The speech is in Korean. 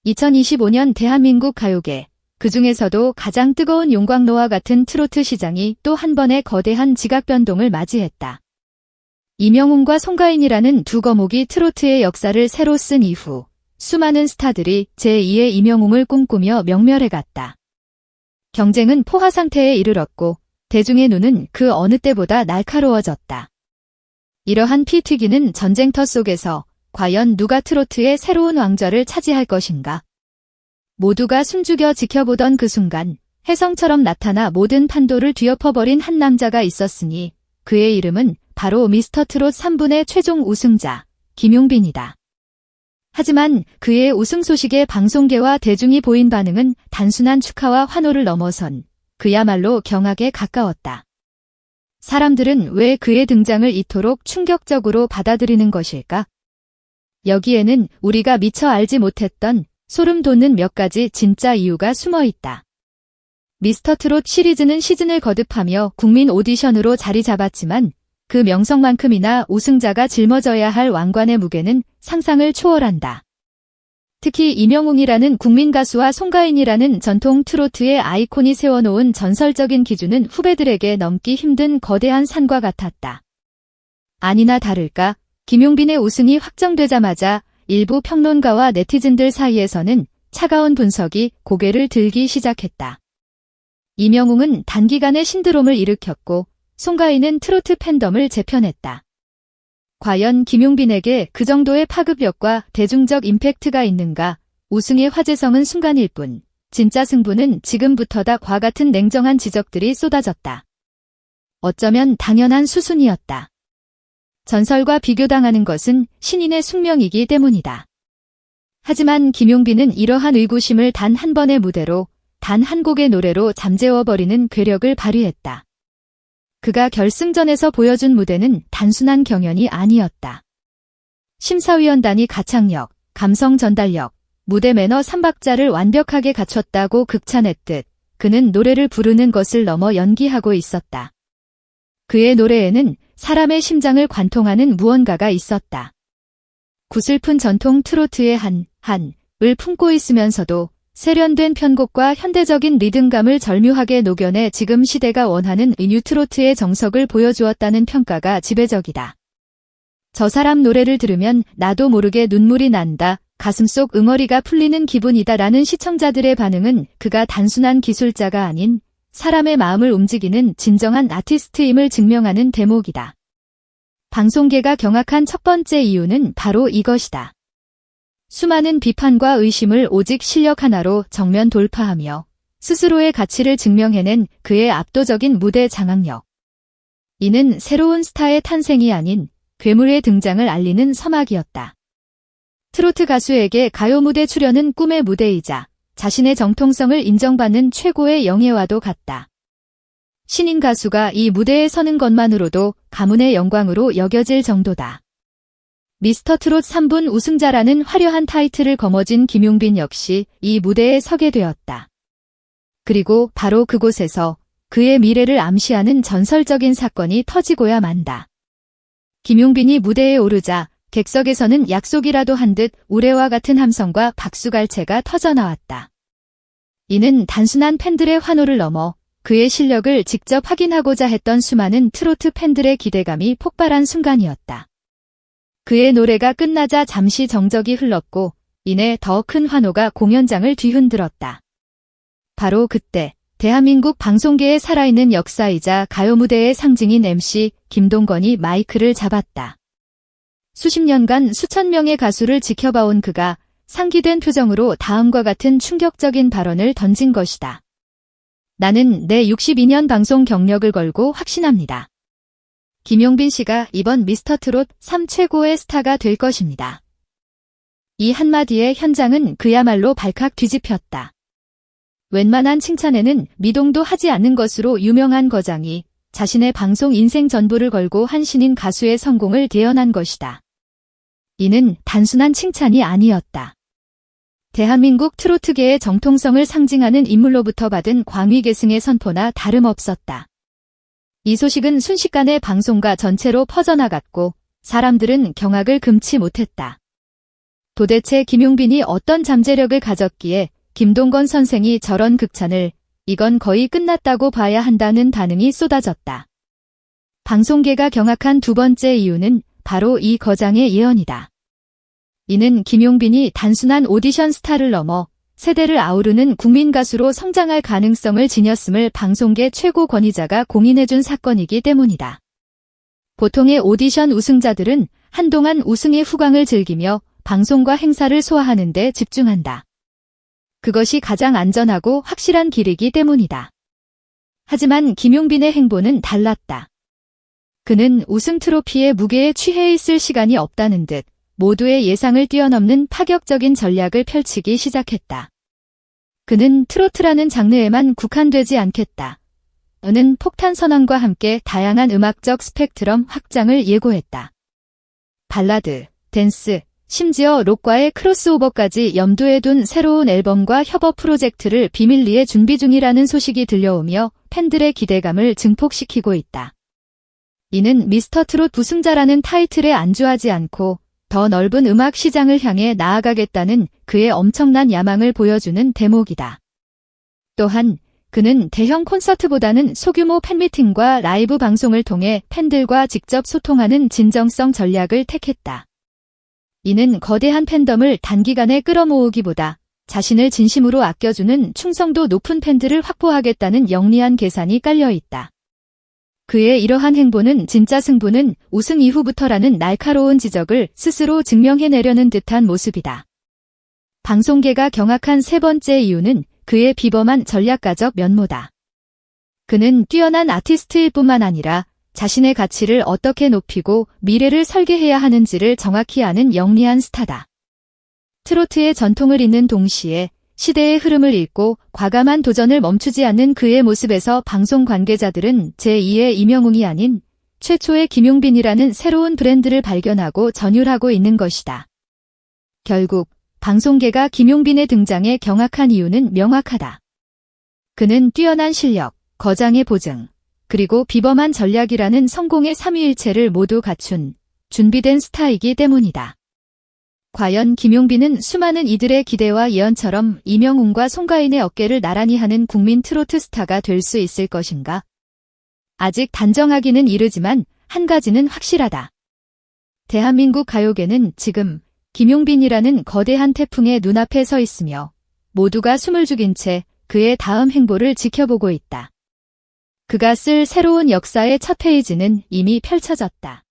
2025년 대한민국 가요계, 그중에서도 가장 뜨거운 용광로와 같은 트로트 시장이 또 한 번의 거대한 지각 변동을 맞이했다. 이명웅과 송가인이라는 두 거목이 트로트의 역사를 새로 쓴 이후 수많은 스타들이 제2의 이명웅을 꿈꾸며 명멸해갔다. 경쟁은 포화 상태에 이르렀고 대중의 눈은 그 어느 때보다 날카로워졌다. 이러한 피 튀기는 전쟁터 속에서 과연 누가 트로트의 새로운 왕좌를 차지할 것인가? 모두가 숨죽여 지켜보던 그 순간 혜성처럼 나타나 모든 판도를 뒤엎어버린 한 남자가 있었으니 그의 이름은 바로 미스터트롯 3분의 최종 우승자 김용빈이다. 하지만 그의 우승 소식에 방송계와 대중이 보인 반응은 단순한 축하와 환호를 넘어선 그야말로 경악에 가까웠다. 사람들은 왜 그의 등장을 이토록 충격적으로 받아들이는 것일까? 여기에는 우리가 미처 알지 못했던 소름 돋는 몇 가지 진짜 이유가 숨어 있다. 미스터트롯 시리즈는 시즌을 거듭하며 국민 오디션으로 자리 잡았지만 그 명성만큼이나 우승자가 짊어져야 할 왕관의 무게는 상상을 초월한다. 특히 이명웅이라는 국민 가수와 송가인이라는 전통 트로트의 아이콘이 세워놓은 전설적인 기준은 후배들에게 넘기 힘든 거대한 산과 같았다. 아니나 다를까 김용빈의 우승이 확정되자마자 일부 평론가와 네티즌들 사이에서는 차가운 분석이 고개를 들기 시작했다. 이명웅은 단기간에 신드롬을 일으켰고 송가인은 트로트 팬덤을 재편했다. 과연 김용빈에게 그 정도의 파급력과 대중적 임팩트가 있는가? 우승의 화제성은 순간일 뿐 진짜 승부는 지금부터다과 같은 냉정한 지적들이 쏟아졌다. 어쩌면 당연한 수순이었다. 전설과 비교당하는 것은 신인의 숙명이기 때문이다. 하지만 김용빈은 이러한 의구심을 단 한 번의 무대로, 단 한 곡의 노래로 잠재워버리는 괴력을 발휘했다. 그가 결승전에서 보여준 무대는 단순한 경연이 아니었다. 심사위원단이 가창력, 감성 전달력, 무대 매너 3박자를 완벽하게 갖췄다고 극찬했듯 그는 노래를 부르는 것을 넘어 연기하고 있었다. 그의 노래에는 사람의 심장을 관통하는 무언가가 있었다. 구슬픈 전통 트로트의 한을 품고 있으면서도 세련된 편곡과 현대적인 리듬감을 절묘하게 녹여내 지금 시대가 원하는 뉴 트로트의 정석을 보여주었다는 평가가 지배적이다. 저 사람 노래를 들으면 나도 모르게 눈물이 난다, 가슴속 응어리가 풀리는 기분이다라는 시청자들의 반응은 그가 단순한 기술자가 아닌 사람의 마음을 움직이는 진정한 아티스트임을 증명하는 대목이다. 방송계가 경악한 첫 번째 이유는 바로 이것이다. 수많은 비판과 의심을 오직 실력 하나로 정면 돌파하며 스스로의 가치를 증명해낸 그의 압도적인 무대 장악력. 이는 새로운 스타의 탄생이 아닌 괴물의 등장을 알리는 서막이었다. 트로트 가수에게 가요 무대 출연은 꿈의 무대이자 자신의 정통성을 인정받는 최고의 영예와도 같다. 신인 가수가 이 무대에 서는 것만으로도 가문의 영광으로 여겨질 정도다. 미스터트롯 3분 우승자라는 화려한 타이틀을 거머쥔 김용빈 역시 이 무대에 서게 되었다. 그리고 바로 그곳에서 그의 미래를 암시하는 전설적인 사건이 터지고야 만다. 김용빈이 무대에 오르자 객석에서는 약속이라도 한 듯 우레와 같은 함성과 박수갈채가 터져나왔다. 이는 단순한 팬들의 환호를 넘어 그의 실력을 직접 확인하고자 했던 수많은 트로트 팬들의 기대감이 폭발한 순간이었다. 그의 노래가 끝나자 잠시 정적이 흘렀고 이내 더 큰 환호가 공연장을 뒤흔들었다. 바로 그때 대한민국 방송계의 살아있는 역사이자 가요 무대의 상징인 MC 김동건이 마이크를 잡았다. 수십 년간 수천 명의 가수를 지켜봐온 그가 상기된 표정으로 다음과 같은 충격적인 발언을 던진 것이다. 나는 내 62년 방송 경력을 걸고 확신합니다. 김용빈 씨가 이번 미스터트롯 3 최고의 스타가 될 것입니다. 이 한마디에 현장은 그야말로 발칵 뒤집혔다. 웬만한 칭찬에는 미동도 하지 않는 것으로 유명한 거장이 자신의 방송 인생 전부를 걸고 한 신인 가수의 성공을 대연한 것이다. 이는 단순한 칭찬이 아니었다. 대한민국 트로트계의 정통성을 상징하는 인물로부터 받은 광위계승의 선포나 다름없었다. 이 소식은 순식간에 방송가 전체로 퍼져나갔고 사람들은 경악을 금치 못했다. 도대체 김용빈이 어떤 잠재력을 가졌기에 김동건 선생이 저런 극찬을, 이건 거의 끝났다고 봐야 한다는 반응이 쏟아졌다. 방송계가 경악한 두 번째 이유는 바로 이 거장의 예언이다. 이는 김용빈이 단순한 오디션 스타를 넘어 세대를 아우르는 국민 가수로 성장할 가능성을 지녔음을 방송계 최고 권위자가 공인해준 사건이기 때문이다. 보통의 오디션 우승자들은 한동안 우승의 후광을 즐기며 방송과 행사를 소화하는 데 집중한다. 그것이 가장 안전하고 확실한 길이기 때문이다. 하지만 김용빈의 행보는 달랐다. 그는 우승 트로피의 무게에 취해 있을 시간이 없다는 듯 모두의 예상을 뛰어넘는 파격적인 전략을 펼치기 시작했다. 그는 트로트라는 장르에만 국한되지 않겠다. 는 폭탄 선언과 함께 다양한 음악적 스펙트럼 확장을 예고했다. 발라드, 댄스, 심지어 록과의 크로스오버까지 염두에 둔 새로운 앨범과 협업 프로젝트를 비밀리에 준비 중이라는 소식이 들려오며 팬들의 기대감을 증폭시키고 있다. 이는 미스터 트롯 우승자라는 타이틀에 안주하지 않고 더 넓은 음악 시장을 향해 나아가겠다는 그의 엄청난 야망을 보여주는 대목이다. 또한 그는 대형 콘서트보다는 소규모 팬미팅과 라이브 방송을 통해 팬들과 직접 소통하는 진정성 전략을 택했다. 이는 거대한 팬덤을 단기간에 끌어모으기보다 자신을 진심으로 아껴주는 충성도 높은 팬들을 확보하겠다는 영리한 계산이 깔려 있다. 그의 이러한 행보는 진짜 승부는 우승 이후부터라는 날카로운 지적을 스스로 증명해내려는 듯한 모습이다. 방송계가 경악한 세 번째 이유는 그의 비범한 전략가적 면모다. 그는 뛰어난 아티스트일 뿐만 아니라 자신의 가치를 어떻게 높이고 미래를 설계해야 하는지를 정확히 아는 영리한 스타다. 트로트의 전통을 잇는 동시에 시대의 흐름을 읽고 과감한 도전을 멈추지 않는 그의 모습에서 방송 관계자들은 제2의 임영웅이 아닌 최초의 김용빈이라는 새로운 브랜드를 발견하고 전율하고 있는 것이다. 결국 방송계가 김용빈의 등장에 경악한 이유는 명확하다. 그는 뛰어난 실력, 거장의 보증, 그리고 비범한 전략이라는 성공의 삼위일체를 모두 갖춘 준비된 스타이기 때문이다. 과연 김용빈은 수많은 이들의 기대와 예언처럼 임영웅과 송가인의 어깨를 나란히 하는 국민 트로트 스타가 될 수 있을 것인가? 아직 단정하기는 이르지만 한 가지는 확실하다. 대한민국 가요계는 지금 김용빈이라는 거대한 태풍의 눈앞에 서 있으며 모두가 숨을 죽인 채 그의 다음 행보를 지켜보고 있다. 그가 쓸 새로운 역사의 첫 페이지는 이미 펼쳐졌다.